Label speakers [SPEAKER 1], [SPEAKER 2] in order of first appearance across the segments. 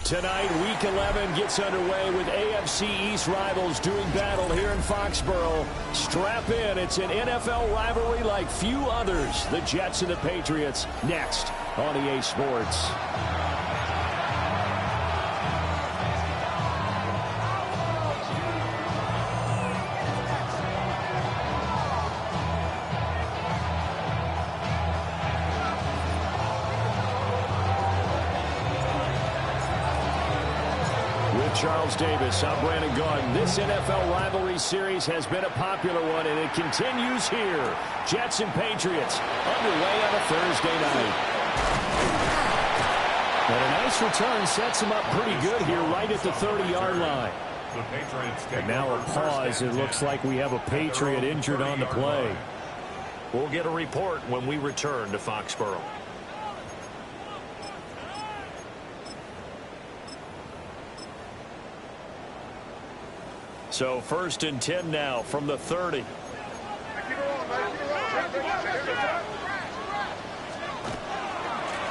[SPEAKER 1] Tonight, Week 11 gets underway with AFC East rivals doing battle here in Foxborough. Strap in. It's an NFL rivalry like few others. The Jets and the Patriots next on EA Sports. Charles Davis, I'm Brandon Gaudin. This NFL rivalry series has been a popular one, and it continues here. Jets and Patriots underway on a Thursday night. And a nice return sets them up pretty good here right at the 30-yard line. And now a pause. It looks like we have a Patriot injured on the play.
[SPEAKER 2] We'll get a report when we return to Foxborough.
[SPEAKER 1] So 1st and 10 now from the 30.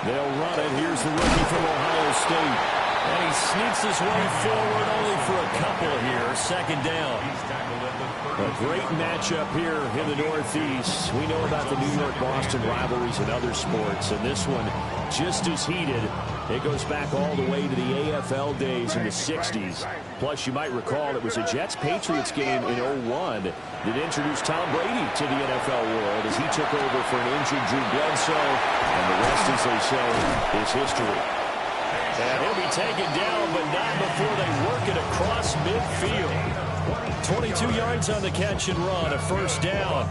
[SPEAKER 1] They'll run it. Here's the rookie from Ohio State. And he sneaks his way forward only for a couple here. 2nd down. A great matchup here in the Northeast. We know about the New York-Boston rivalries in other sports, and this one just as heated. It goes back all the way to the AFL days in the 60s. Plus, you might recall it was a Jets-Patriots game in 01 that introduced Tom Brady to the NFL world as he took over for an injured Drew Bledsoe. And the rest, as they say, is history. And he'll be taken down, but not before they work it across midfield. 22 yards on the catch and run, a 1st down.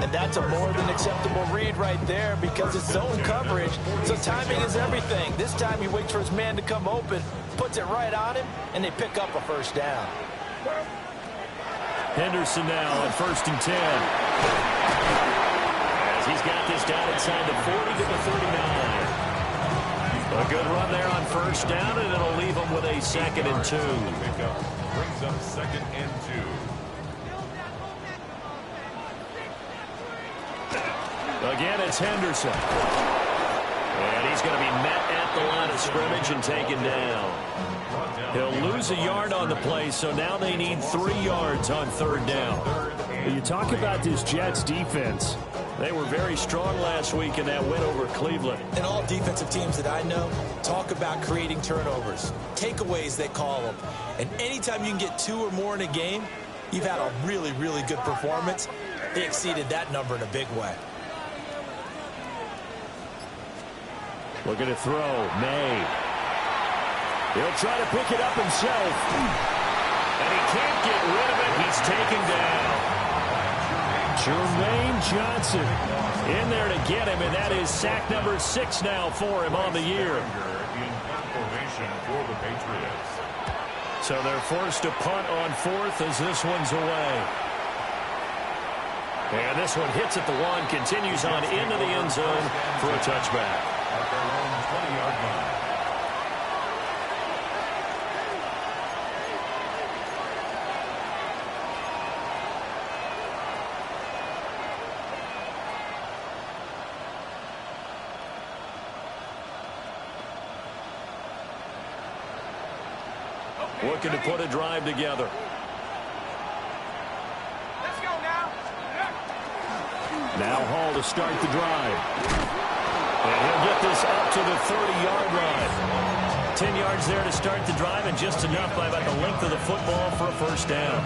[SPEAKER 3] And that's a more than acceptable read right there because it's zone coverage, so timing is everything. This time he waits for his man to come open, puts it right on him, and they pick up a 1st down.
[SPEAKER 1] Henderson now on 1st and 10.
[SPEAKER 2] As he's got this down inside the 40 to the 39. A good run there on 1st down, and it'll leave him with a 2nd and 2.
[SPEAKER 4] Brings up 2nd and 2.
[SPEAKER 1] Again, it's Henderson.
[SPEAKER 2] And he's going to be met at the line of scrimmage and taken down.
[SPEAKER 1] He'll lose a yard on the play, so now they need 3 yards on 3rd down. You talk about this Jets defense. They were very strong last week in that win over Cleveland.
[SPEAKER 3] And all defensive teams that I know talk about creating turnovers. Takeaways, they call them. And anytime you can get 2 or more in a game, you've had a really, really good performance. They exceeded that number in a big way.
[SPEAKER 1] Looking to throw. May. He'll try to pick it up himself.
[SPEAKER 2] And he can't get rid of it. He's taken down.
[SPEAKER 1] Jermaine Johnson in there to get him, and that is sack number 6 now for him on the year. So they're forced to punt on 4th as this one's away. And this one hits at the 1, continues on into the end zone for a touchback.
[SPEAKER 4] 20-yard line.
[SPEAKER 1] Looking to put a drive together.
[SPEAKER 5] Let's go now.
[SPEAKER 1] Now Hall to start the drive. And he'll get this up to the 30-yard line. 10 yards there to start the drive, and just enough by about the length of the football for a 1st down.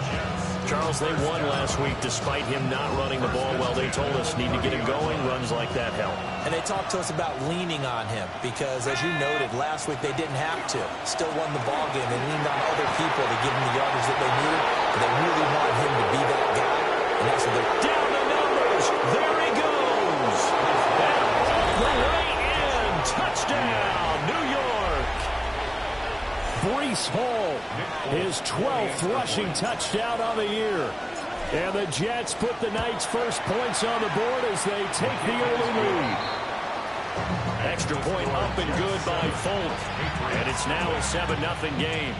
[SPEAKER 1] Charles, they won last week despite him not running the ball well. They told us need to get him going. Runs like that help.
[SPEAKER 3] And they talked to us about leaning on him because, as you noted, last week they didn't have to. Still won the ball game. They leaned on other people to give him the yardage that they needed. But they really want him to be that guy. And that's what they're
[SPEAKER 1] down the numbers. There he goes. And off the way in. Touchdown, New York. Breece Hall, his 12th rushing touchdown on the year. And the Jets put the night's first points on the board as they take the early lead. Extra point up and good by Folk. And it's now a 7-0 game.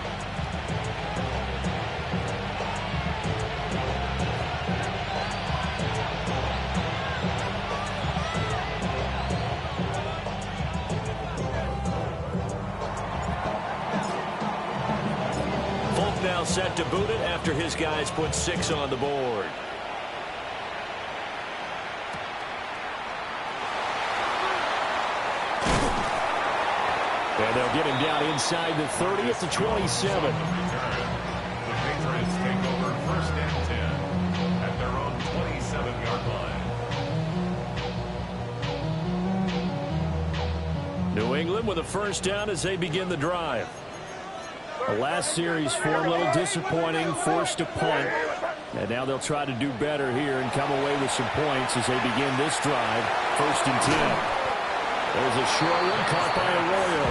[SPEAKER 2] now set to boot it after his guys put 6 on the board.
[SPEAKER 1] And they'll get him down inside the 30 at the 27.
[SPEAKER 4] The Patriots take over first and 10 at their own 27-yard line.
[SPEAKER 1] New England with a first down as they begin the drive. The last series for a little disappointing, forced a punt. And now they'll try to do better here and come away with some points as they begin this drive. First and 10. There's a short one caught by Arroyo.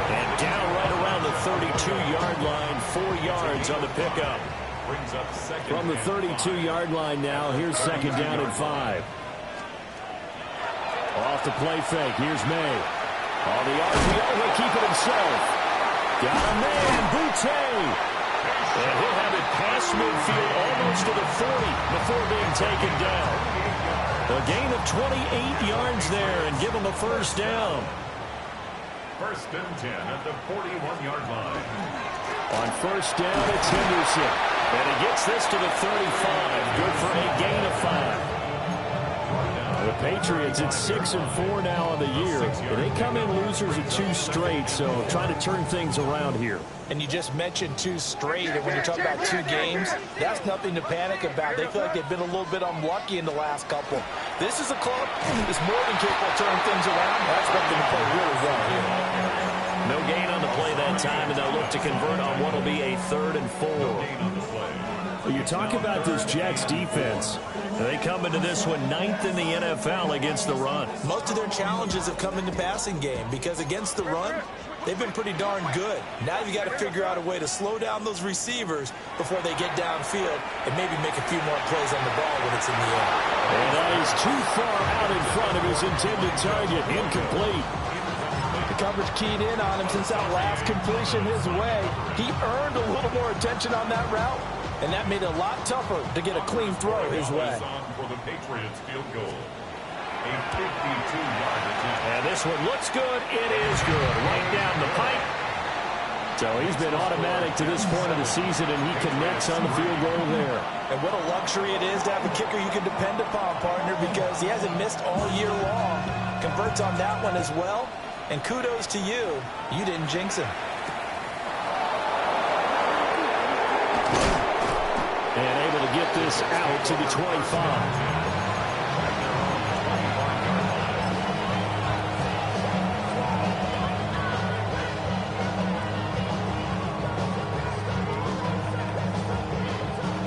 [SPEAKER 1] And down right around the 32-yard line, 4 yards on the pickup.
[SPEAKER 4] Brings up second.
[SPEAKER 1] From the 32-yard line now, here's second down and 5. Off the play fake, here's May. On the RPO, he'll keep it himself. Got a man, Boutte. And he'll have it past midfield almost to the 40 before being taken down. A gain of 28 yards there and give him a first down.
[SPEAKER 4] First and 10 at the 41-yard line.
[SPEAKER 1] On first down, it's Henderson. And he gets this to the 35. Good for a gain of 5. The Patriots at 6-4 now on the year. And they come in losers of 2 straight, so trying to turn things around here.
[SPEAKER 3] And you just mentioned 2 straight, and when you talk about 2 games, that's nothing to panic about. They feel like they've been a little bit unlucky in the last couple. This is a club that's more than capable of turning things around. I expect them to play really well here.
[SPEAKER 2] No gain on the play that time, and they'll look to convert on what will be a 3rd and 4.
[SPEAKER 1] Well, you talk about this Jets defense.
[SPEAKER 2] They come into this one 9th in the NFL against the run.
[SPEAKER 3] Most of their challenges have come in the passing game because against the run, they've been pretty darn good. Now you got to figure out a way to slow down those receivers before they get downfield and maybe make a few more plays on the ball when it's in the air.
[SPEAKER 1] And that is too far out in front of his intended target. Incomplete.
[SPEAKER 3] The coverage keyed in on him since that last completion his way. He earned a little more attention on that route, and that made it a lot tougher to get a clean throw his way.
[SPEAKER 4] For the Patriots field goal. A 52-yard attempt.
[SPEAKER 2] And this one looks good. It is good. Right down the pipe.
[SPEAKER 1] So he's been automatic to this point of the season, and he connects on the field goal there.
[SPEAKER 3] And what a luxury it is to have a kicker you can depend upon, partner, because he hasn't missed all year long. Converts on that one as well. And kudos to you. You didn't jinx him.
[SPEAKER 1] And able to get this out to the 25.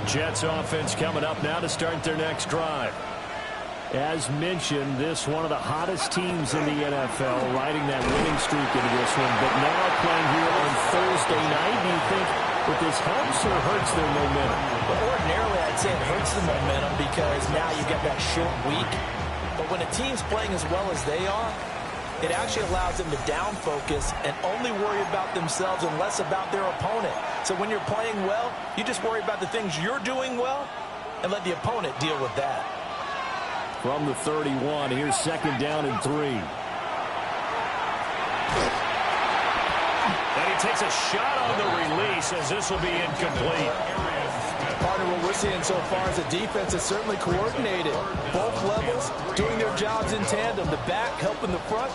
[SPEAKER 1] Jets offense coming up now to start their next drive. As mentioned, this one of the hottest teams in the NFL, riding that winning streak into this one, but now playing here on Thursday night. Do you think that this helps or hurts their momentum?
[SPEAKER 3] Well, ordinarily, I'd say it hurts the momentum because now you've got that short week. But when a team's playing as well as they are, it actually allows them to down focus and only worry about themselves and less about their opponent. So when you're playing well, you just worry about the things you're doing well and let the opponent deal with that.
[SPEAKER 1] From the 31, here's second down and 3.
[SPEAKER 2] And he takes a shot on the release as this will be incomplete.
[SPEAKER 3] Partner, what we're seeing so far is a defense that's certainly coordinated. Both levels doing their jobs in tandem. The back helping the front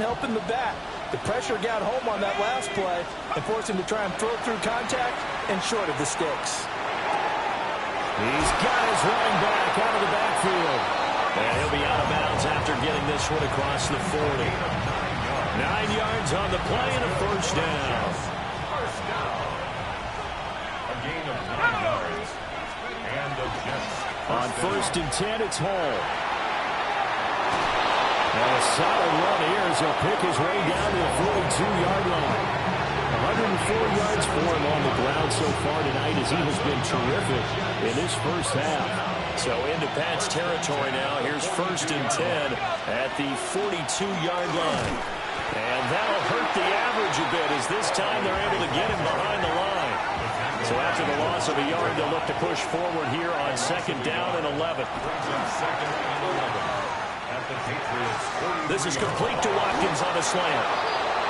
[SPEAKER 3] helping the back. The pressure got home on that last play and forced him to try and throw through contact and short of the sticks.
[SPEAKER 1] He's got his running back out of the backfield.
[SPEAKER 2] And he'll be out of bounds after getting this one across the 40.
[SPEAKER 1] 9 yards on the play and a first down.
[SPEAKER 4] First down. A gain of 9 yards. And the Jets.
[SPEAKER 1] On first and 10, it's Hall. And a solid run here as he'll pick his way down to the 42-yard line. 104 yards for him on the ground so far tonight as he has been terrific in this first half.
[SPEAKER 2] So into Pat's territory now. Here's first and 10 at the 42-yard line. And that'll hurt the average a bit as this time they're able to get him behind the line. So after the loss of a yard, they'll look to push forward here on second down and 11.
[SPEAKER 4] This
[SPEAKER 2] This is complete to Watkins on a slant.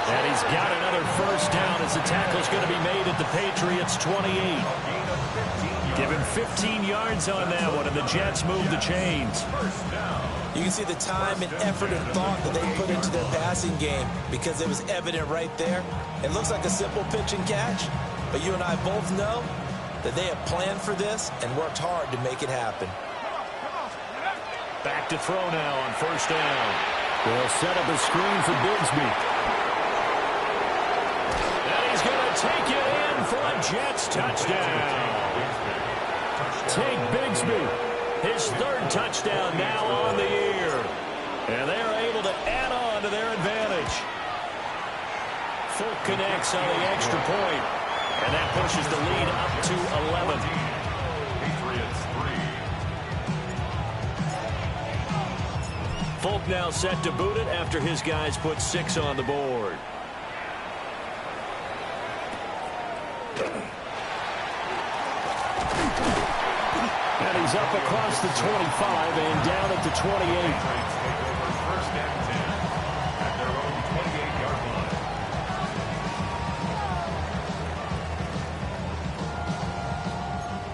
[SPEAKER 1] And he's got another first down as the tackle's going to be made at the Patriots' 28. Give him 15 yards on that one, and the Jets move the chains.
[SPEAKER 3] You can see the time and effort and thought that they put into their passing game because it was evident right there. It looks like a simple pitch and catch, but you and I both know that they have planned for this and worked hard to make it happen.
[SPEAKER 1] Back to throw now on first down. They'll set up a screen for Bigsby. And he's going to take it in for a Jets touchdown. Take Bigsby. His third touchdown now on the year. And they're able to add on to their advantage. Folk connects on the extra point. And that pushes the lead up to 11.
[SPEAKER 4] Patriots 3.
[SPEAKER 1] Folk now set to boot it after his guys put 6 on the board. And he's up across the 25 and down at the 28.
[SPEAKER 4] First and 10 at their own 28-yard line.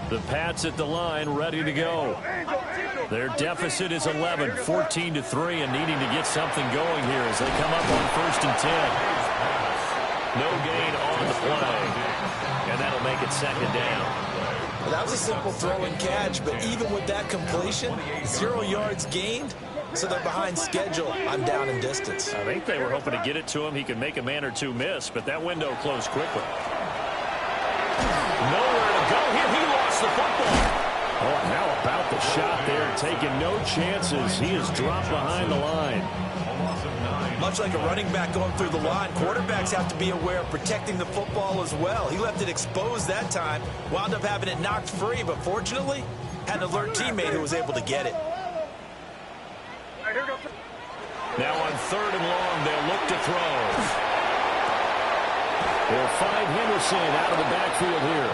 [SPEAKER 1] The Pats at the line, ready to go. Their deficit is 11, 14-3, and needing to get something going here as they come up on first and 10. No gain on the play, and that'll make it second down.
[SPEAKER 3] Well, that was a simple throw and catch, but even with that completion, 0 yards gained, so they're behind schedule. I'm down in distance.
[SPEAKER 1] I think they were hoping to get it to him. He could make a man or two miss, but that window closed quickly. Nowhere to go here. He lost the football. Oh, how about the shot there? Taking no chances. He is dropped behind the line.
[SPEAKER 3] Much like a running back going through the line, quarterbacks have to be aware of protecting the football as well. He left it exposed that time, wound up having it knocked free, but fortunately, had an alert teammate who was able to get it.
[SPEAKER 1] Now on third and long, they'll look to throw. They'll find Henderson out of the backfield here.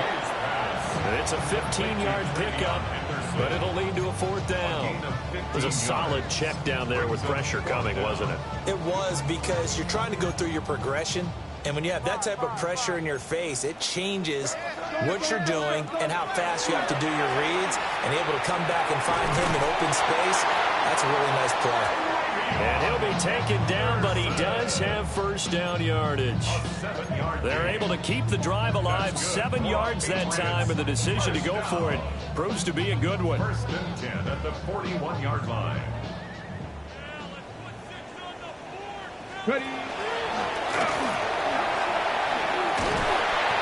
[SPEAKER 1] And it's a 15-yard pickup, but it'll lead to a fourth down. It was a solid check down there with pressure coming, wasn't it?
[SPEAKER 3] It was, because you're trying to go through your progression, and when you have that type of pressure in your face, it changes what you're doing and how fast you have to do your reads, and able to come back and find him in open space. That's a really nice play.
[SPEAKER 1] And he'll be taken down, but he does have first down yardage. They're able to keep the drive alive, 7 yards that time, and the decision to go for it proves to be a good one.
[SPEAKER 4] First and 10 at the 41-yard line.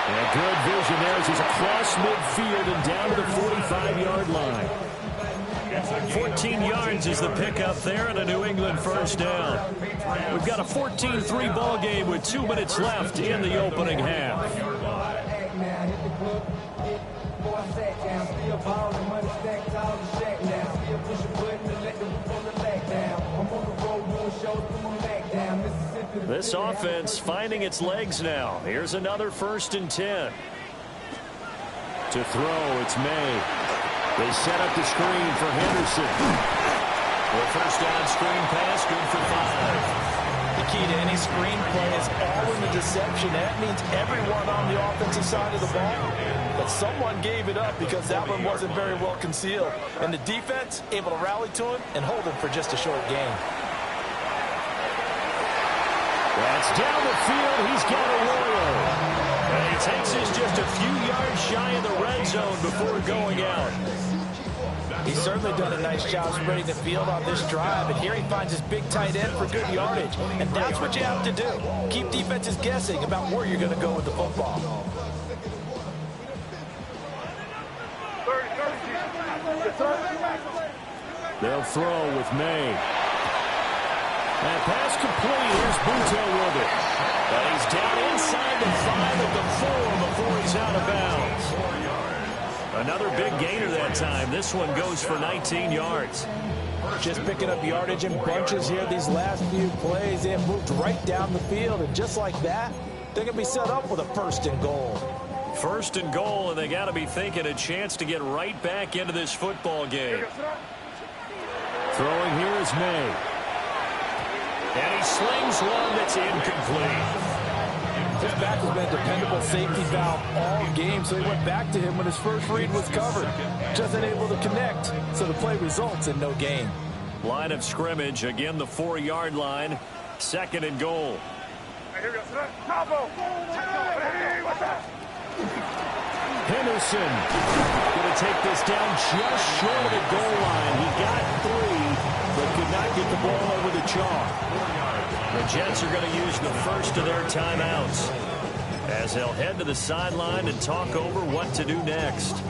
[SPEAKER 1] And good vision there as he's across midfield and down to the 45-yard line. 14 yards is the pickup there and a New England first down. We've got a 14-3 ball game with 2 minutes left in the opening half. This offense finding its legs now. Here's another first and 10. To throw, it's May. They set up the screen for Henderson. The first down screen pass, good for 5.
[SPEAKER 3] The key to any screen play is all in the deception. That means everyone on the offensive side of the ball. But someone gave it up because that one wasn't very well concealed. And the defense able to rally to him and hold him for just a short gain.
[SPEAKER 1] That's down the field. He's got a roller. And he takes us just a few yards shy of the red zone before going out.
[SPEAKER 3] He's certainly done a nice job spreading the field on this drive, and here he finds his big tight end for good yardage. And that's what you have to do. Keep defenses guessing about where you're going to go with the football.
[SPEAKER 1] They'll throw with May. And pass complete. Here's Buto with it. But he's down inside the 5 at the 4 before he's out of bounds. Another big gainer that time. This one goes for 19 yards.
[SPEAKER 3] Just picking up yardage in bunches here these last few plays. They have moved right down the field, and just like that, they're going to be set up with a first and goal.
[SPEAKER 1] First and goal, and they got to be thinking a chance to get right back into this football game. Throwing here is May. And he slings one that's incomplete.
[SPEAKER 5] His back has been a dependable safety valve all game, so he went back to him when his first read was covered. Just unable to connect, so the play results in no gain.
[SPEAKER 1] Line of scrimmage, again the 4-yard line. 2nd and goal. Henderson going to take this down just short of the goal line. He got 3, but could not get the ball over the chalk. The Jets are going to use the first of their timeouts as they'll head to the sideline and talk over what to do next.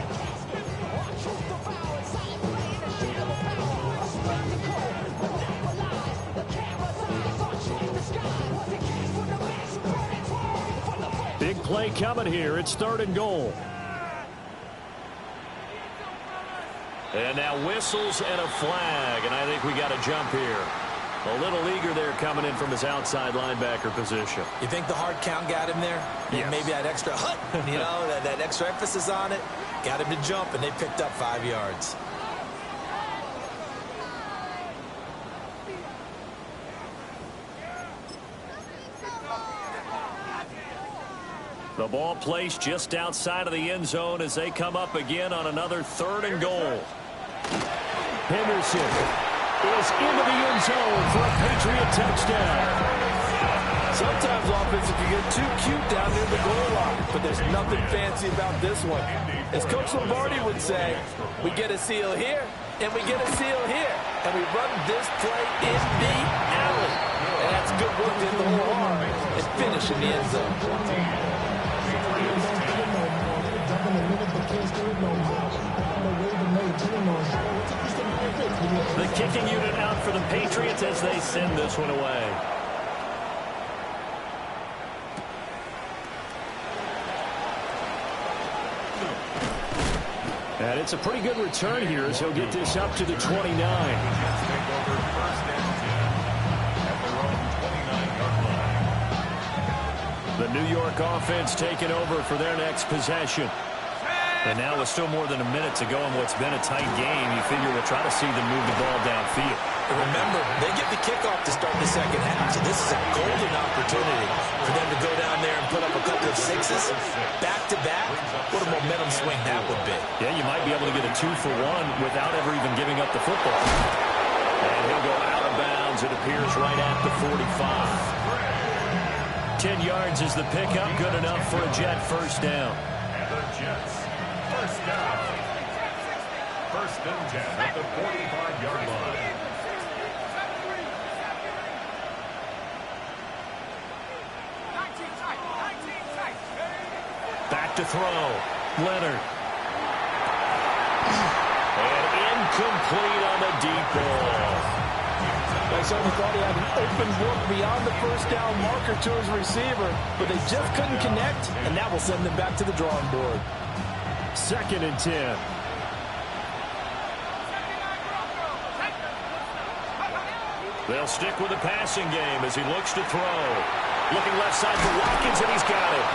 [SPEAKER 1] Big play coming here. It's 3rd and goal. And now whistles and a flag, and I think we got a jump here. A little eager there coming in from his outside linebacker position.
[SPEAKER 3] You think the hard count got him there?
[SPEAKER 1] Yes.
[SPEAKER 3] Maybe that extra hut, that extra emphasis on it, got him to jump, and they picked up 5 yards.
[SPEAKER 1] The ball placed just outside of the end zone as they come up again on another 3rd and goal. Henderson is into the end zone for a Patriot touchdown.
[SPEAKER 5] Sometimes offense can get too cute down near the goal line, but there's nothing fancy about this one. As Coach Lombardi would say, we get a seal here, and we get a seal here, and we run this play in the alley. And that's good work to hit the whole arm and finish in the end zone.
[SPEAKER 1] The kicking unit out for the Patriots as they send this one away. And it's a pretty good return here as he'll get this up to the 29. The New York offense taking over for their next possession. And now with still more than a minute to go in what's been a tight game, you figure we'll try to see them move the ball downfield.
[SPEAKER 3] And remember, they get the kickoff to start the second half, so this is a golden opportunity for them to go down there and put up a couple of sixes back-to-back. What a momentum swing that would be.
[SPEAKER 1] Yeah, you might be able to get a 2-for-1 without ever even giving up the football. And he'll go out of bounds, it appears, right at the 45. 10 yards is the pickup, good enough for a Jet first down.
[SPEAKER 4] And the Jets, first down. First and 10 at the 45-yard line.
[SPEAKER 1] Back to throw. Leonard. And incomplete on the deep ball.
[SPEAKER 5] I certainly thought he had an open look beyond the first down marker to his receiver, but they just couldn't connect, and that will send them back to the drawing board.
[SPEAKER 1] 2nd and 10. They'll stick with the passing game as he looks to throw. Looking left side for Watkins, and he's got it.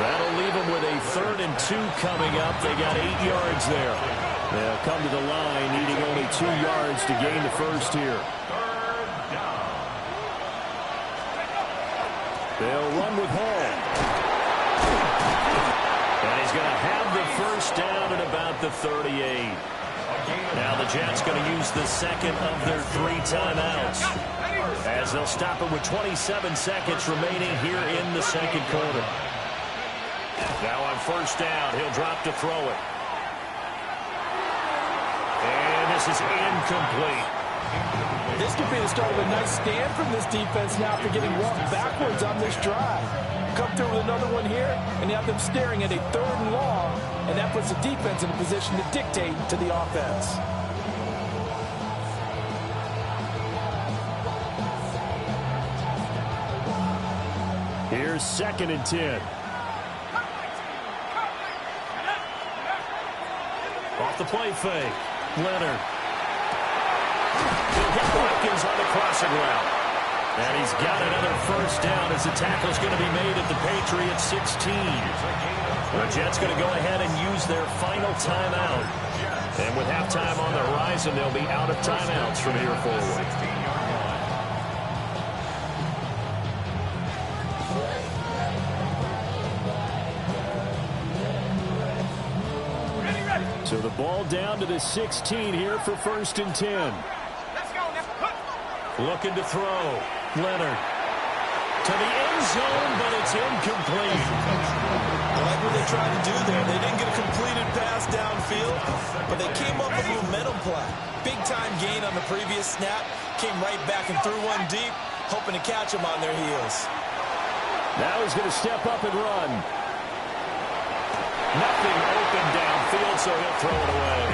[SPEAKER 1] That'll leave him with a 3rd and 2 coming up. They got 8 yards there. They'll come to the line, needing only 2 yards to gain the first here. They'll run with Hall. And he's going to have the first down at about the 38. Now the Jets going to use the second of their 3 timeouts as they'll stop it with 27 seconds remaining here in the second quarter. Now on first down, he'll drop to throw it. And this is incomplete.
[SPEAKER 5] This could be the start of a nice stand from this defense now after getting walked backwards on this drive. Come through with another one here, and you have them staring at a 3rd and long, and that puts the defense in a position to dictate to the offense.
[SPEAKER 1] Here's 2nd and 10. Off the play fake. Leonard. He'll hit Watkins on the crossing route. And he's got another first down as the tackle's going to be made at the Patriots 16. The Jets going to go ahead and use their final timeout. And with halftime on the horizon, they'll be out of timeouts from here forward. So the ball down to the 16 here for 1st and 10.
[SPEAKER 2] Looking to throw. Leonard. To the end zone, but it's incomplete.
[SPEAKER 3] I like what they tried to do there. They didn't get a completed pass downfield, but they came up with a momentum play. Big-time gain on the previous snap. Came right back and threw one deep, hoping to catch them on their heels.
[SPEAKER 1] Now he's going to step up and run.
[SPEAKER 2] Nothing open downfield, so he'll throw it away.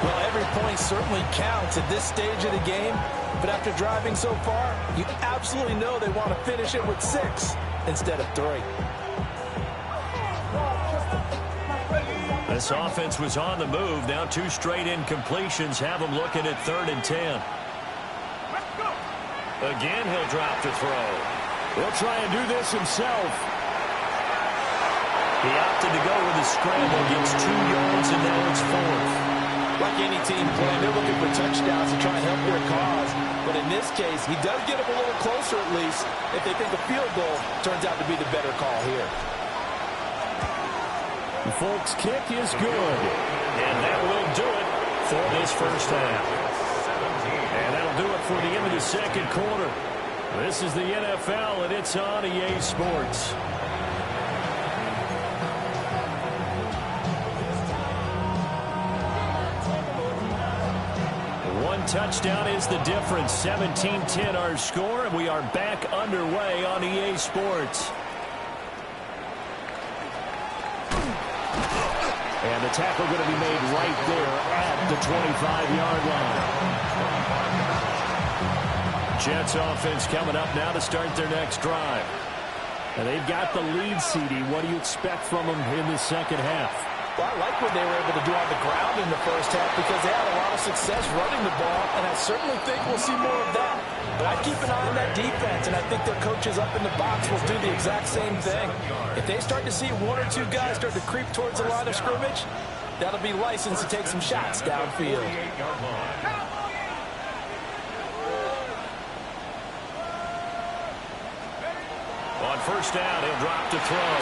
[SPEAKER 5] Well, every point certainly counts at this stage of the game. But after driving so far, you absolutely know they want to finish it with 6 instead of 3.
[SPEAKER 2] This offense was on the move. Now 2 straight incompletions have them looking at 3rd and 10. Again, he'll drop to throw.
[SPEAKER 1] He'll try and do this himself.
[SPEAKER 2] He opted to go with a scramble, gets 2 yards, and now it's 4th.
[SPEAKER 5] Like any team playing, they're looking for touchdowns to try and help their cause. But in this case, he does get them a little closer at least if they think a field goal turns out to be the better call here.
[SPEAKER 1] The Folks' kick is good.
[SPEAKER 2] And that will do it for this first half.
[SPEAKER 1] And that'll do it for the end of the 2nd quarter. This is the NFL, and it's on EA Sports. One touchdown is the difference. 17-10 our score, and we are back underway on EA Sports. And the tackle going to be made right there at the 25-yard line. Jets offense coming up now to start their next drive. And they've got the lead, CD. What do you expect from them in the second half?
[SPEAKER 5] Well, I like what they were able to do on the ground in the first half because they had a lot of success running the ball, and I certainly think we'll see more of that. But I keep an eye on that defense, and I think their coaches up in the box will do the exact same thing. If they start to see 1 or 2 guys start to creep towards the line of scrimmage, that'll be licensed to take some shots downfield.
[SPEAKER 2] On first down, he'll drop to throw.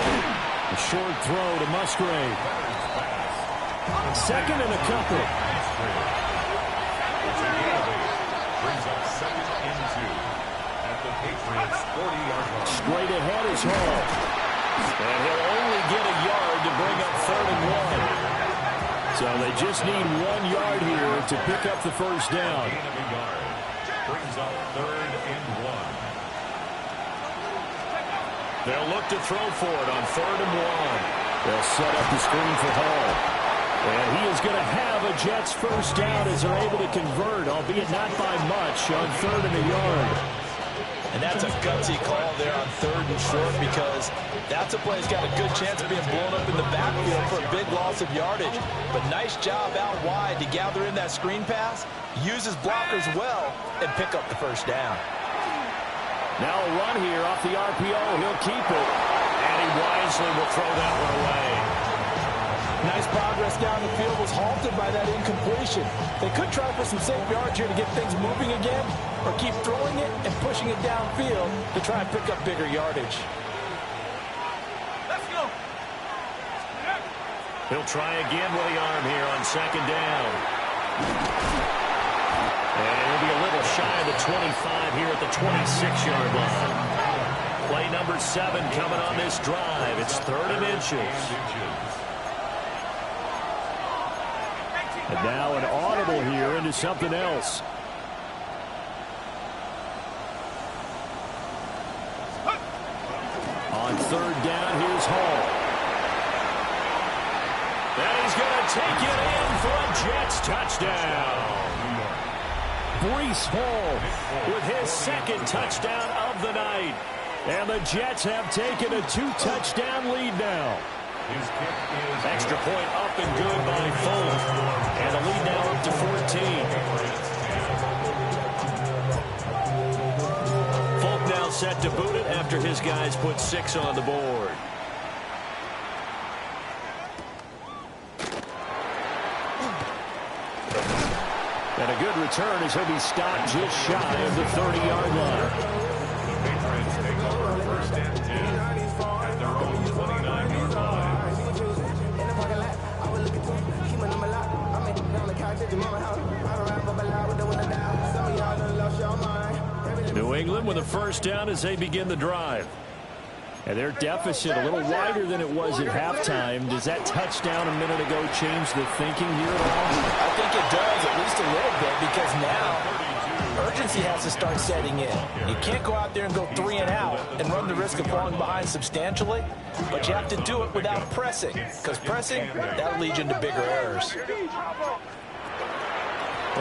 [SPEAKER 1] A short throw to Musgrave. 2nd and a couple.
[SPEAKER 4] Brings up 2nd and 2 at the Patriots 40-yard line.
[SPEAKER 1] Straight ahead is Hall.
[SPEAKER 2] And he'll only get a yard to bring up 3rd and 1.
[SPEAKER 1] So they just need 1 yard here to pick up the first down.
[SPEAKER 4] Gain of a yard. Brings up 3rd and 1.
[SPEAKER 2] They'll look to throw for it on 3rd and 1.
[SPEAKER 1] They'll set up the screen for Hall. And he is going to have a Jets first down as they're able to convert, albeit not by much, on 3rd and a yard.
[SPEAKER 3] And that's a gutsy call there on 3rd and short because that's a play that's got a good chance of being blown up in the backfield for a big loss of yardage. But nice job out wide to gather in that screen pass, use his blockers well, and pick up the first down.
[SPEAKER 1] Now a run here off the RPO. He'll keep it.
[SPEAKER 2] And he wisely will throw that one away.
[SPEAKER 5] Nice progress down the field was halted by that incompletion. They could try for some safe yards here to get things moving again, or keep throwing it and pushing it downfield to try and pick up bigger yardage.
[SPEAKER 4] Let's go.
[SPEAKER 2] He'll try again with the arm here on 2nd down. And he'll be a little shy of the 25 here at the 26-yard line. Play number 7 coming on this drive. It's 3rd and inches.
[SPEAKER 1] And now an audible here into something else. On 3rd down, here's Hall.
[SPEAKER 2] And he's going to take it in for a Jets touchdown.
[SPEAKER 1] Breece Hall
[SPEAKER 2] With his 2nd touchdown of the night.
[SPEAKER 1] And the Jets have taken a 2-touchdown lead now.
[SPEAKER 4] His kick is
[SPEAKER 2] Extra point up and good by Fuller. And the lead now up to 14. Folk now set to boot it after his guys put 6 on the board.
[SPEAKER 1] And a good return as he'll be stopped just shy of the 30-yard line.
[SPEAKER 4] the Patriots take over 1st and 10 at their own 29-yard line.
[SPEAKER 1] New England with a first down as they begin the drive. And their deficit a little wider than it was at halftime. Does that touchdown a minute ago change the thinking here at all?
[SPEAKER 3] I think it does, at least a little bit, because now urgency has to start setting in. You can't go out there and go 3 and out and run the risk of falling behind substantially, but you have to do it without pressing, because pressing, that'll lead you into bigger errors.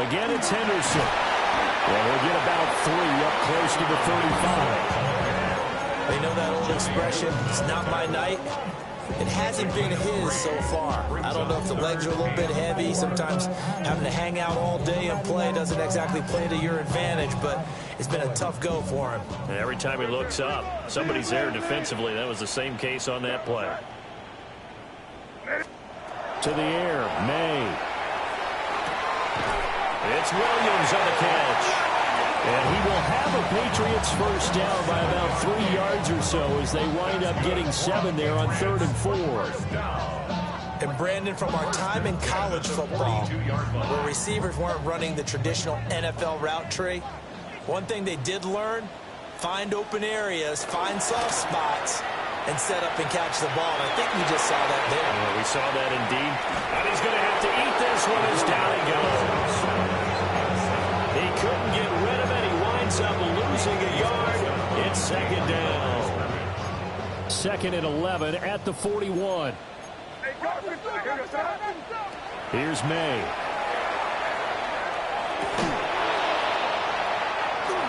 [SPEAKER 1] Again, it's Henderson. Well, he'll get about 3 up close to the 35.
[SPEAKER 3] They know that old expression, it's not my night. It hasn't been his so far. I don't know if the legs are a little bit heavy. Sometimes having to hang out all day and play doesn't exactly play to your advantage, but it's been a tough go for him.
[SPEAKER 2] And every time he looks up, somebody's there defensively. That was the same case on that play.
[SPEAKER 1] To the air, May.
[SPEAKER 2] It's Williams on the catch.
[SPEAKER 1] And he will have a Patriots first down by about 3 yards or so as they wind up getting 7 there on 3rd and 4.
[SPEAKER 3] And Brandon, from our time in college football, where receivers weren't running the traditional NFL route tree, one thing they did learn, find open areas, find soft spots, and set up and catch the ball. And I think we just saw that there.
[SPEAKER 2] Yeah, we saw that indeed. And he's going to have to eat this one as down he goes. He couldn't get rid of it. He winds up losing a yard. It's 2nd down.
[SPEAKER 1] 2nd and 11 at the 41. Here's May.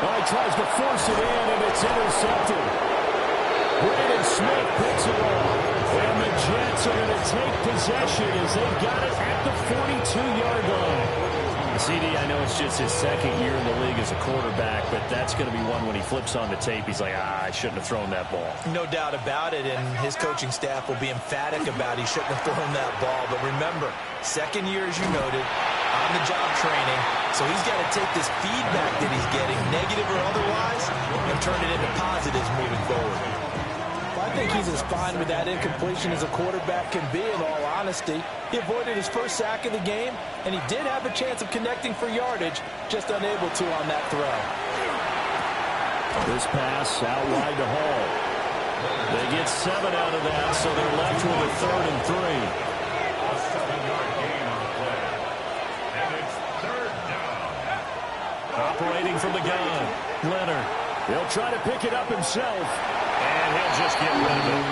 [SPEAKER 1] Oh, he tries to force it in, and it's intercepted. Brandon Smith picks it off. And the Jets are going to take possession as they've got it at the 42-yard line.
[SPEAKER 2] CD, I know it's just his 2nd year in the league as a quarterback, but that's going to be one when he flips on the tape, he's like, I shouldn't have thrown that ball.
[SPEAKER 3] No doubt about it, and his coaching staff will be emphatic about he shouldn't have thrown that ball. But remember, 2nd year, as you noted, on-the-job training, so he's got to take this feedback that he's getting, negative or otherwise, and turn it into positives moving forward. I think he's as fine with that incompletion as a quarterback can be, in all honesty. He avoided his first sack of the game, and he did have a chance of connecting for yardage, just unable to on that throw.
[SPEAKER 1] This pass out wide to Hall.
[SPEAKER 2] They get 7 out of that, so they're left with a 3rd and 3.
[SPEAKER 4] A 7-yard gain on the play. And it's 3rd down.
[SPEAKER 2] Operating from the gun, Leonard.
[SPEAKER 1] He'll try to pick it up himself.
[SPEAKER 2] And he'll just get rid of it.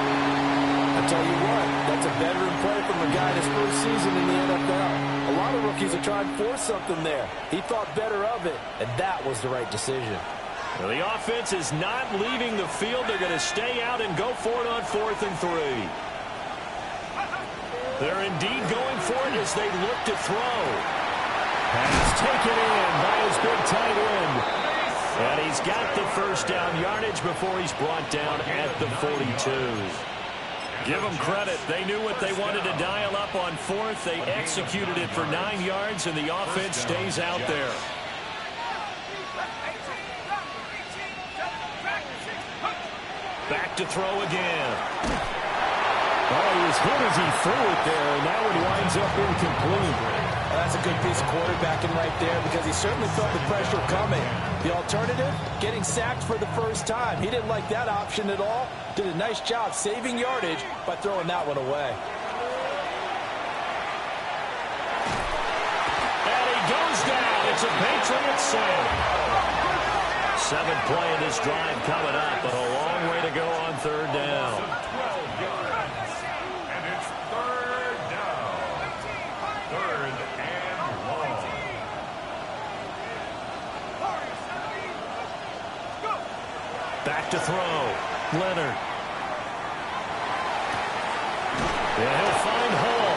[SPEAKER 5] I tell you what, that's a veteran play from a guy in his first season in the NFL. A lot of rookies are trying to force something there. He thought better of it, and that was the right decision.
[SPEAKER 2] Well, the offense is not leaving the field. They're going to stay out and go for it on 4th and 3. They're indeed going for it as they look to throw.
[SPEAKER 1] Pass taken in by his big tight end.
[SPEAKER 2] And he's got the first down yardage before he's brought down at the 42. Give them credit. They knew what they wanted to dial up on 4th. They executed it for 9 yards, and the offense stays out there. Back to throw again.
[SPEAKER 1] Oh, he was hit as he threw it there, and that one winds up incomplete.
[SPEAKER 3] That's a good piece of quarterbacking right there, because he certainly felt the pressure coming. The alternative, getting sacked for the first time. He didn't like that option at all. Did a nice job saving yardage by throwing that one away.
[SPEAKER 2] And he goes down. It's a Patriots sack. 7th play of this drive coming up, but a long way to go on 3rd down.
[SPEAKER 4] 12 yards. And it's 3rd down. 3rd and long.
[SPEAKER 2] Back to throw. Leonard. And he'll find Hall.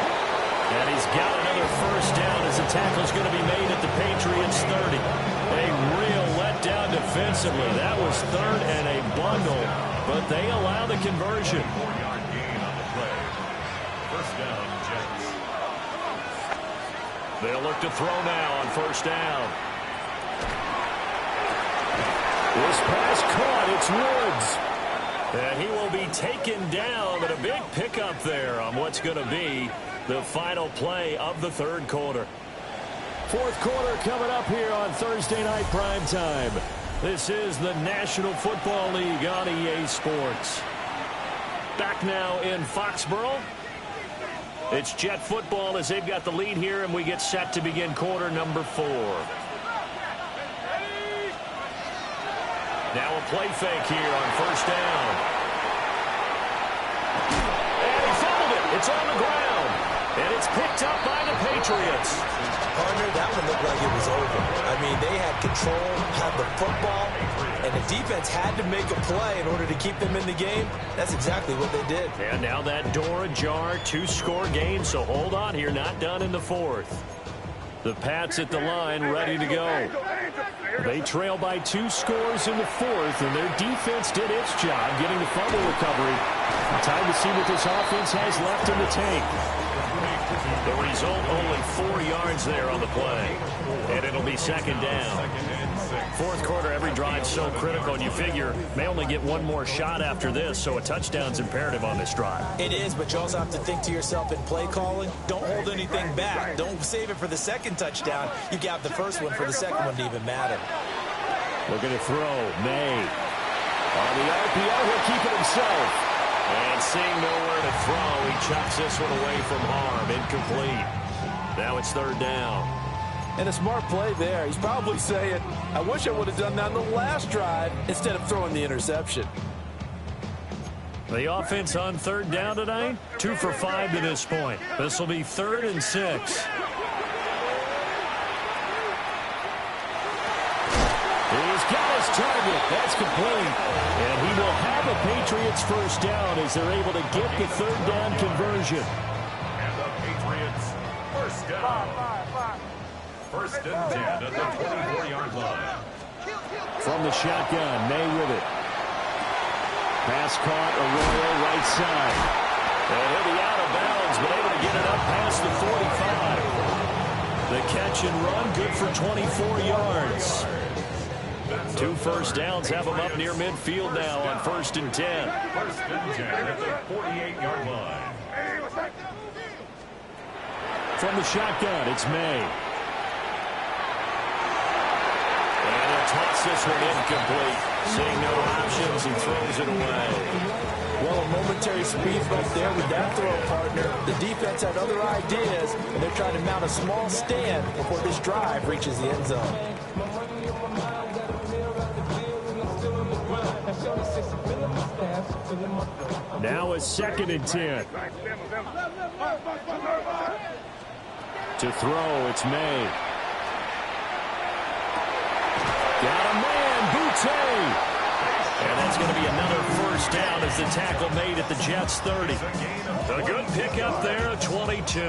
[SPEAKER 2] And he's got another first down as the tackle's going to be made at the Patriots 30. A real letdown defensively. That was 3rd and a bundle, but they allow the conversion.
[SPEAKER 4] 4-yard gain on the play. First down, Jets.
[SPEAKER 2] They'll look to throw now on 1st down.
[SPEAKER 1] This pass caught. It's Woods.
[SPEAKER 2] And he will be taken down, but a big pickup there on what's going to be the final play of the 3rd quarter.
[SPEAKER 1] Fourth quarter coming up here on Thursday Night Primetime. This is the National Football League on EA Sports. Back now in Foxborough. It's Jet football as they've got the lead here, and we get set to begin quarter number 4. Now a play fake here on first down. And he fumbled it. It's on the ground. And it's picked up by the Patriots.
[SPEAKER 3] Partner, that one looked like it was over. I mean, they had control, had the football, and the defense had to make a play in order to keep them in the game. That's exactly what they did.
[SPEAKER 1] And now that door ajar, 2-score game, so hold on here, not done in the fourth. The Pats at the line, ready to go. They trail by 2 scores in the fourth, and their defense did its job getting the fumble recovery. Time to see what this offense has left in the tank. The result, only 4 yards there on the play. And it'll be second down. Fourth quarter, every drive so critical, and you figure may only get one more shot after this, so a touchdown's imperative on this drive.
[SPEAKER 3] It is, but you also have to think to yourself in play calling, don't hold anything back. Don't save it for the second touchdown. You got the first one for the second one to even matter.
[SPEAKER 1] Looking to throw, May. On the RPO, he'll keep it himself. And seeing nowhere to throw, he chucks this one away from harm. Incomplete. Now it's third down.
[SPEAKER 5] And a smart play there. He's probably saying, I wish I would have done that on the last drive instead of throwing the interception.
[SPEAKER 1] The offense on third down tonight, 2 for 5 to this point. This will be 3rd and 6. He's got his target. That's complete. And he will have a Patriots first down as they're able to get the third down conversion.
[SPEAKER 4] And the Patriots first down. First and 10 at the 24-yard line.
[SPEAKER 1] From the shotgun, May with it. Pass caught, Arroyo right side. And he'll be out of bounds, but able to get it up past the 45. The catch and run, good for 24 yards. 2 first downs have them up near midfield now on 1st and 10.
[SPEAKER 4] First and 10 at the 48-yard line.
[SPEAKER 1] From the shotgun, it's May. And he'll toss this one incomplete. Seeing no options, he throws it away.
[SPEAKER 5] Well, a momentary speed bump there with that throw, partner. The defense had other ideas, and they're trying to mount a small stand before this drive reaches the end zone.
[SPEAKER 1] Now a 2nd and 10. To throw, it's May. Got a man, Boutte. And that's going to be another first down as the tackle made at the Jets' 30. A good pickup there, 22.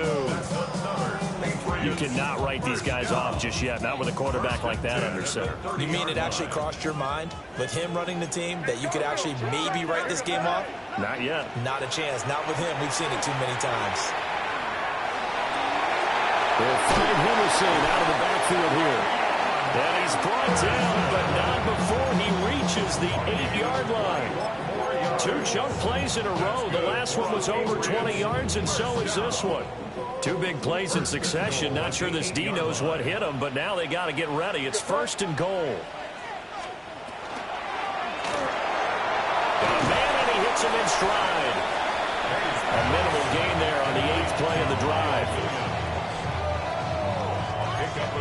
[SPEAKER 1] You cannot write these guys off just yet, not with a quarterback like that under center.
[SPEAKER 3] You mean it actually crossed your mind with him running the team that you could actually maybe write this game off?
[SPEAKER 1] Not yet.
[SPEAKER 3] Not a chance. Not with him. We've seen it too many times.
[SPEAKER 1] They'll find Henderson out of the backfield here. And he's brought down, but not before he reaches the 8-yard line. 2 chunk plays in a row. The last one was over 20 yards, and so is this one. 2 big plays in succession. Not sure this D knows what hit him, but now they got to get ready. It's 1st and goal. Got a man, and he hits him in stride. A minimal gain there on the 8th play of the drive.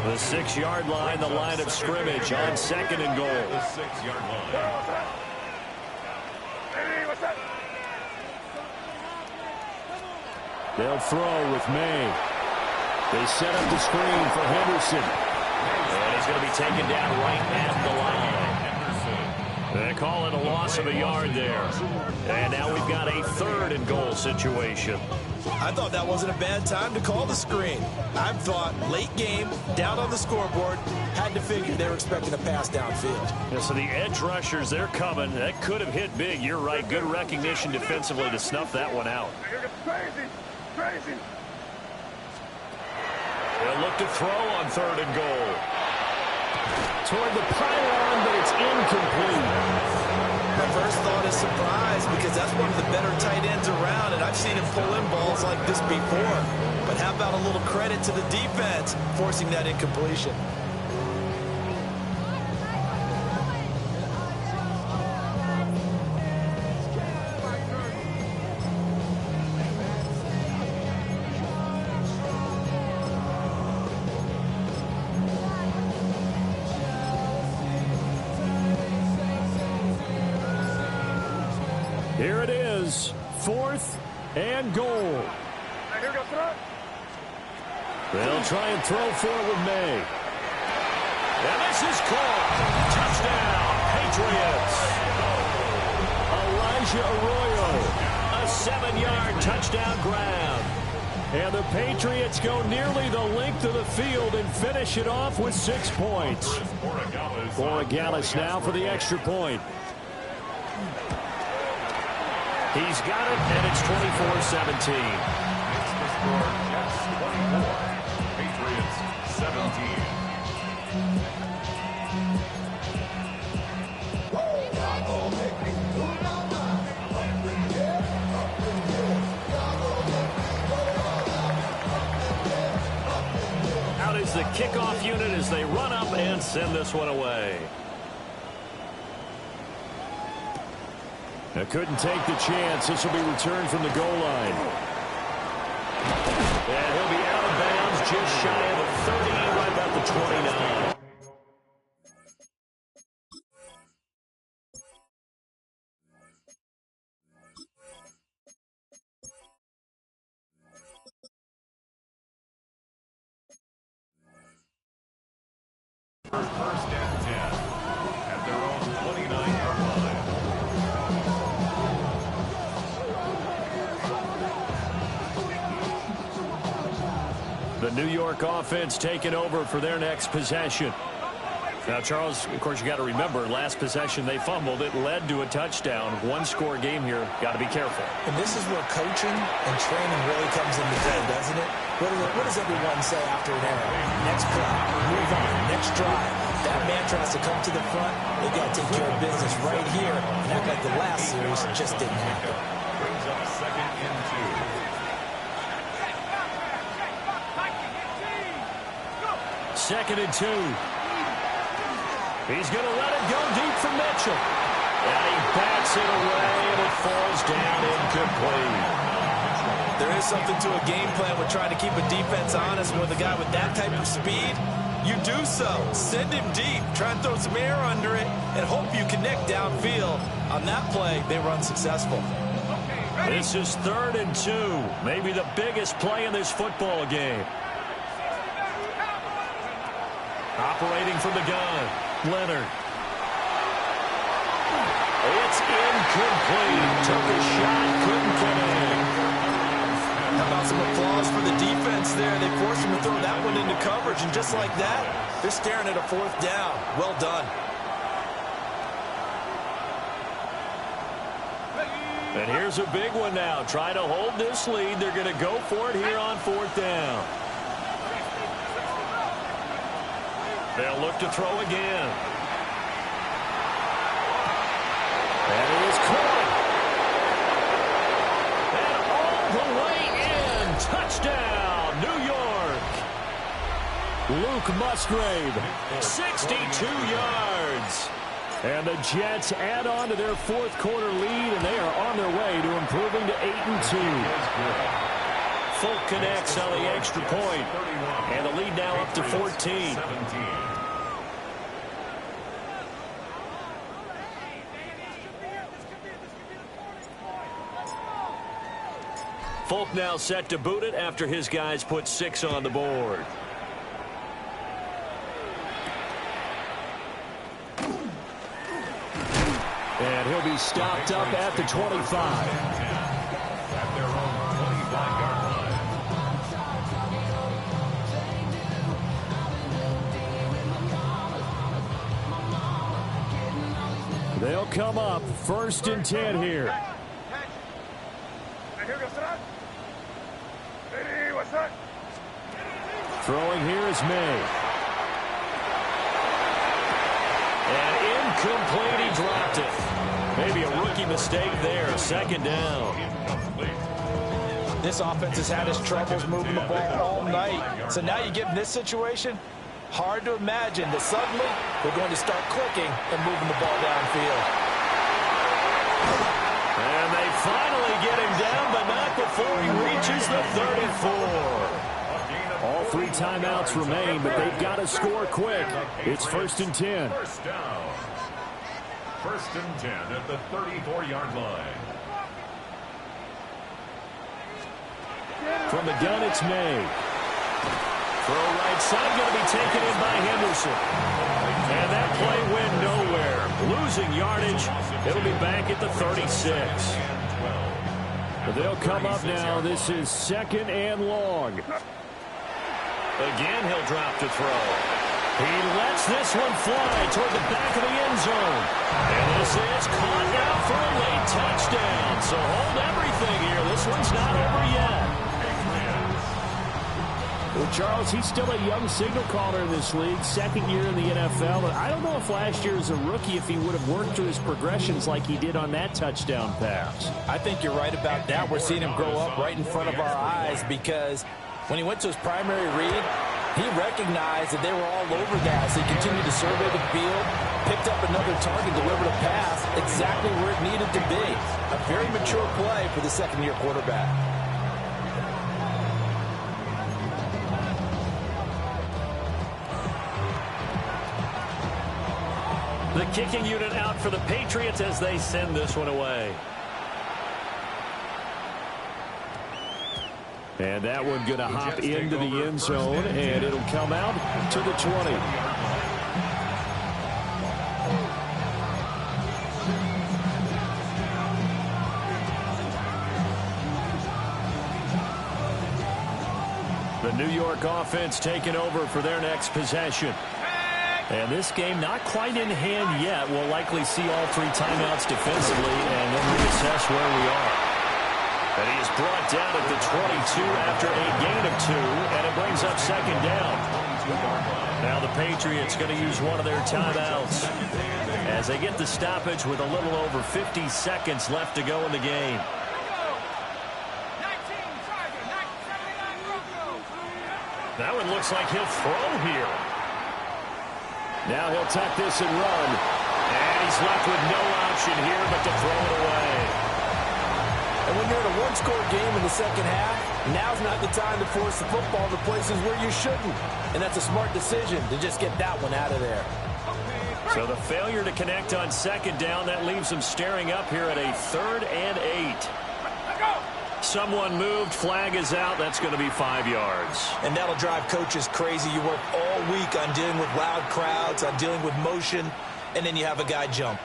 [SPEAKER 1] The 6-yard line, the line of scrimmage on 2nd and goal.
[SPEAKER 4] The 6-yard line.
[SPEAKER 1] They'll throw with May. They set up the screen for Henderson. And he's going to be taken down right at the line. They call it a loss of a yard there. And now we've got a 3rd and goal situation.
[SPEAKER 3] I thought that wasn't a bad time to call the screen. I thought late game, down on the scoreboard, had to figure they were expecting a pass downfield.
[SPEAKER 1] Yeah, so the edge rushers, they're coming. That could have hit big. You're right. Good recognition defensively to snuff that one out. They'll look to throw on 3rd and goal. Toward the pylon, but it's incomplete.
[SPEAKER 3] My first thought is surprise because that's one of the better tight ends around, and I've seen him pull in balls like this before. But how about a little credit to the defense forcing that incompletion?
[SPEAKER 1] Here it is, 4th and goal. They'll try and throw for it with May.
[SPEAKER 2] And this is caught. Touchdown, Patriots.
[SPEAKER 1] Elijah Arroyo.
[SPEAKER 2] A 7-yard touchdown grab.
[SPEAKER 1] And the Patriots go nearly the length of the field and finish it off with 6 points. Borregales now for the extra point.
[SPEAKER 2] He's got it, and it's 24-17.
[SPEAKER 4] The score, Jets 24, Patriots 17.
[SPEAKER 2] Out is the kickoff unit as they run up and send this one away.
[SPEAKER 1] They couldn't take the chance. This will be returned from the goal line.
[SPEAKER 2] And he'll be out of bounds just shy of the 30, right about the 29.
[SPEAKER 4] First and 10 at their own 29-yard line.
[SPEAKER 1] The New York offense taking over for their next possession. Now, Charles, of course, you got to remember, last possession they fumbled. It led to a touchdown. One-score game here. Got to be careful.
[SPEAKER 3] And this is where coaching and training really comes into play, doesn't it? What does everyone say after an error? Next play, move on, next drive. That mantra has to come to the front. They got to take care of business right here. And act like the last series just didn't happen.
[SPEAKER 4] Brings up 2nd and 2.
[SPEAKER 1] 2nd and 2. He's going to let it go deep for Mitchell.
[SPEAKER 2] And he bats it away, and it falls down incomplete.
[SPEAKER 3] There is something to a game plan with trying to keep a defense honest. With a guy with that type of speed, you do so. Send him deep. Try and throw some air under it and hope you connect downfield. On that play, they were unsuccessful.
[SPEAKER 1] This is 3rd and 2. Maybe the biggest play in this football game. Operating from the gun, Leonard.
[SPEAKER 2] It's incomplete. Took a shot, couldn't connect.
[SPEAKER 3] How about some applause for the defense there? They forced him to throw that one into coverage, and just like that, they're staring at a 4th down. Well done.
[SPEAKER 1] And here's a big one now. Try to hold this lead. They're going to go for it here on 4th down. They'll look to throw again. And it is caught. And all the way in. Touchdown, New York. Luke Musgrave, 62 yards. And the Jets add on to their 4th quarter lead, and they are on their way to improving to 8-2. Folk connects on the extra point, and the lead now up to 14. Folk now set to boot it after his guys put 6 on the board. And he'll be stopped up at the 25.
[SPEAKER 4] At their own 25-yard line.
[SPEAKER 1] They'll come up 1st and 10 here. Throwing here is May.
[SPEAKER 2] And incomplete, he dropped it. Maybe a rookie mistake there, 2nd down.
[SPEAKER 3] This offense has had its troubles moving the ball all night. So now you get in this situation, hard to imagine that suddenly they're going to start clicking and moving the ball downfield.
[SPEAKER 2] And they finally get him down, but not before he reaches the 34.
[SPEAKER 1] All 3 timeouts remain, but they've got to score quick. It's 1st and 10.
[SPEAKER 4] First down. 1st and 10 at the 34-yard line.
[SPEAKER 1] From the gun, it's May.
[SPEAKER 2] Throw right side, going to be taken in by Henderson. And that play went nowhere. Losing yardage. It'll be back at the 36.
[SPEAKER 1] But they'll come up now. This is 2nd and long.
[SPEAKER 2] Again, he'll drop to throw. He lets this one fly toward the back of the end zone. And this is caught now for a late touchdown. So hold everything here. This one's not over yet.
[SPEAKER 1] Well, Charles, he's still a young signal caller in this league, 2nd year in the NFL. But I don't know if last year as a rookie, if he would have worked through his progressions like he did on that touchdown pass.
[SPEAKER 3] I think you're right about that. We're seeing him grow up right in front of our eyes because when he went to his primary read, he recognized that they were all over that. So he continued to survey the field, picked up another target, delivered a pass exactly where it needed to be. A very mature play for the second-year quarterback.
[SPEAKER 2] The kicking unit out for the Patriots as they send this one away.
[SPEAKER 1] And that one going to hop into the end zone, and it'll come out to the 20. The New York offense taking over for their next possession. And this game not quite in hand yet. We'll likely see all 3 timeouts defensively and then reassess where we are.
[SPEAKER 2] And he is brought down at the 22 after a gain of 2, and it brings up 2nd down. Now the Patriots going to use one of their timeouts as they get the stoppage with a little over 50 seconds left to go in the game. That one looks like he'll throw here.
[SPEAKER 1] Now he'll tuck this and run.
[SPEAKER 2] And he's left with no option here but to throw it away.
[SPEAKER 5] And when you're in a one-score game in the second half, now's not the time to force the football to places where you shouldn't. And that's a smart decision to just get that one out of there.
[SPEAKER 2] So the failure to connect on 2nd down, that leaves them staring up here at a 3rd and 8. Someone moved, flag is out, that's going to be 5 yards.
[SPEAKER 3] And that'll drive coaches crazy. You work all week on dealing with loud crowds, on dealing with motion, and then you have a guy jump.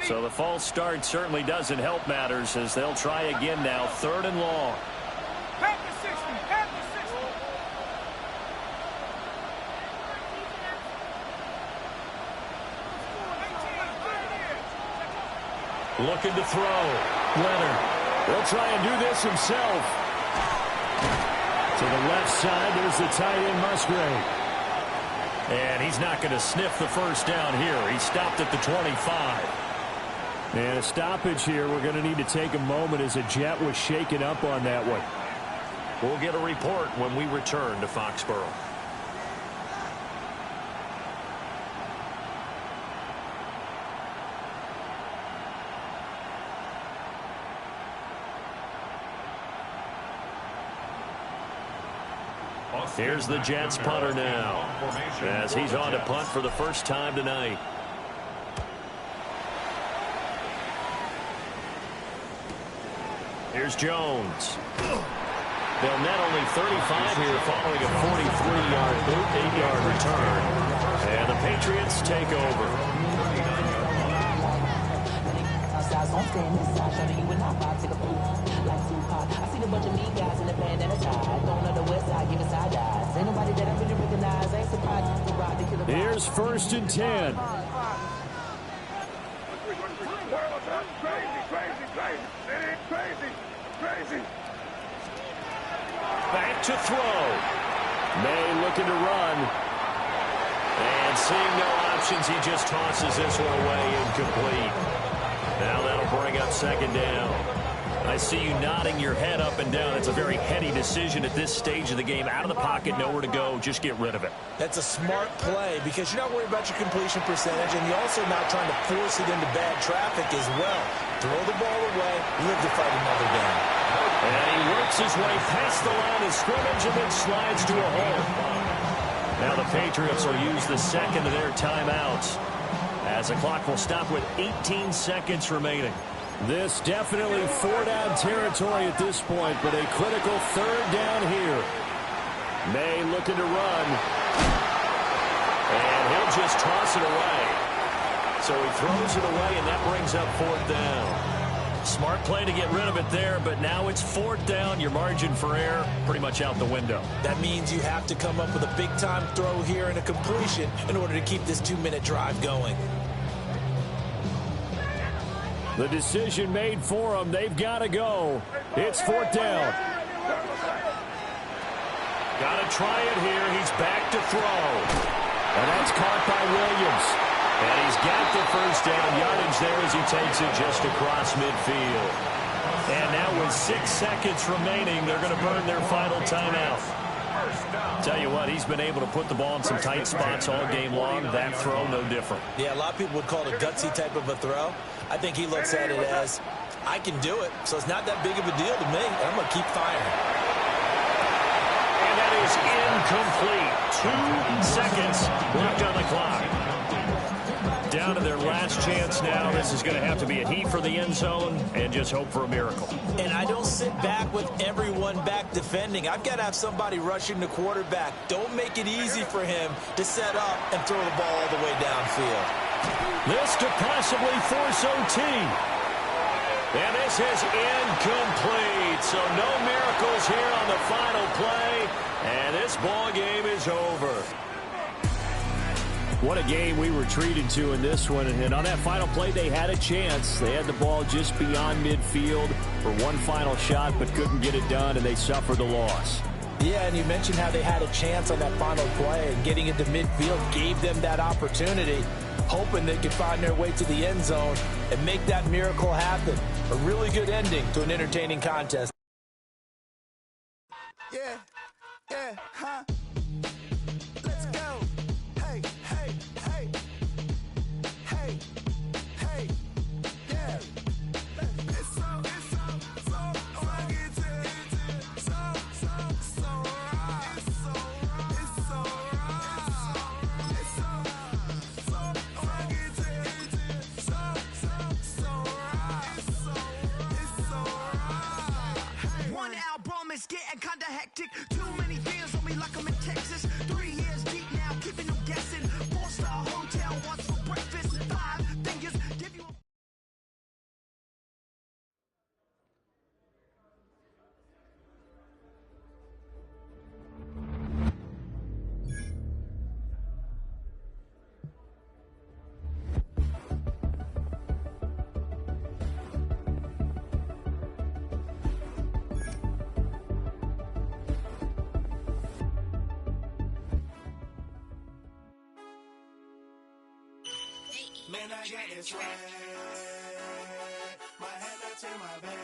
[SPEAKER 2] So the false start certainly doesn't help matters as they'll try again now, 3rd and long. Looking to throw.
[SPEAKER 1] Leonard will try and do this himself. To the left side, there's the tight end Musgrave.
[SPEAKER 2] And he's not going to sniff the first down here. He stopped at the 25.
[SPEAKER 1] And a stoppage here. We're going to need to take a moment as a jet was shaken up on that one.
[SPEAKER 2] We'll get a report when we return to Foxborough. Here's the Jets punter now as he's on to punt for the first time tonight. Here's Jones. They'll net only 35 here following a 43-yard boot, 8-yard return. And the Patriots take over.
[SPEAKER 1] Here's 1st and 10.
[SPEAKER 2] Back to throw.
[SPEAKER 1] May looking to run. And seeing no options, he just tosses this one away incomplete. Now that'll bring up second down. I see you nodding your head up and down. It's a very heady decision at this stage of the game. Out of the pocket, nowhere to go. Just get rid of it.
[SPEAKER 3] That's a smart play because you're not worried about your completion percentage, and you're also not trying to force it into bad traffic as well. Throw the ball away, live to fight another down.
[SPEAKER 1] And he works his way past the line of scrimmage and then slides to a hole. Now the Patriots will use the second of their timeouts as the clock will stop with 18 seconds remaining. This definitely four-down territory at this point, but a critical third down here. May looking to run. And he'll just toss it away. So he throws it away, and that brings up fourth down. Smart play to get rid of it there, but now it's fourth down. Your margin for error pretty much out the window.
[SPEAKER 3] That means you have to come up with a big-time throw here and a completion in order to keep this 2-minute drive going.
[SPEAKER 1] The decision made for them. They've got to go. It's fourth down. Got to try it here. He's back to throw. And that's caught by Williams. And he's got the first down yardage there as he takes it just across midfield. And now with 6 seconds remaining, they're going to burn their final timeout. Tell you what, he's been able to put the ball in some tight spots all game long. That throw, no different.
[SPEAKER 3] Yeah, a lot of people would call it a gutsy type of a throw. I think he looks at it as, I can do it, so it's not that big of a deal to me. I'm going to keep firing.
[SPEAKER 1] And that is incomplete. 2 seconds left on the clock. Down to their last chance now. This is going to have to be a heat for the end zone and just hope for a miracle.
[SPEAKER 3] And I don't sit back with everyone back defending. I've got to have somebody rushing the quarterback. Don't make it easy for him to set up and throw the ball all the way downfield.
[SPEAKER 1] This to possibly force OT. And this is incomplete. So no miracles here on the final play. And this ball game is over. What a game we were treated to in this one. And on that final play, they had a chance. They had the ball just beyond midfield for one final shot, but couldn't get it done, and they suffered the loss.
[SPEAKER 3] Yeah, and you mentioned how they had a chance on that final play, and getting into midfield gave them that opportunity, hoping they could find their way to the end zone and make that miracle happen. A really good ending to an entertaining contest.
[SPEAKER 6] Yeah, huh? Let's go. Hey, hey, hey. Hey, hey, yeah. It's so rugged. So right. It's so rugged. It's so right. It's so right. One album is getting kinda hectic. Too many fans on me like I'm in Texas. 3 years deep now, keeping them guessing. 4-star hotel, once for breakfast. 5 fingers, give you a... Man, I got this right. My head up to my back.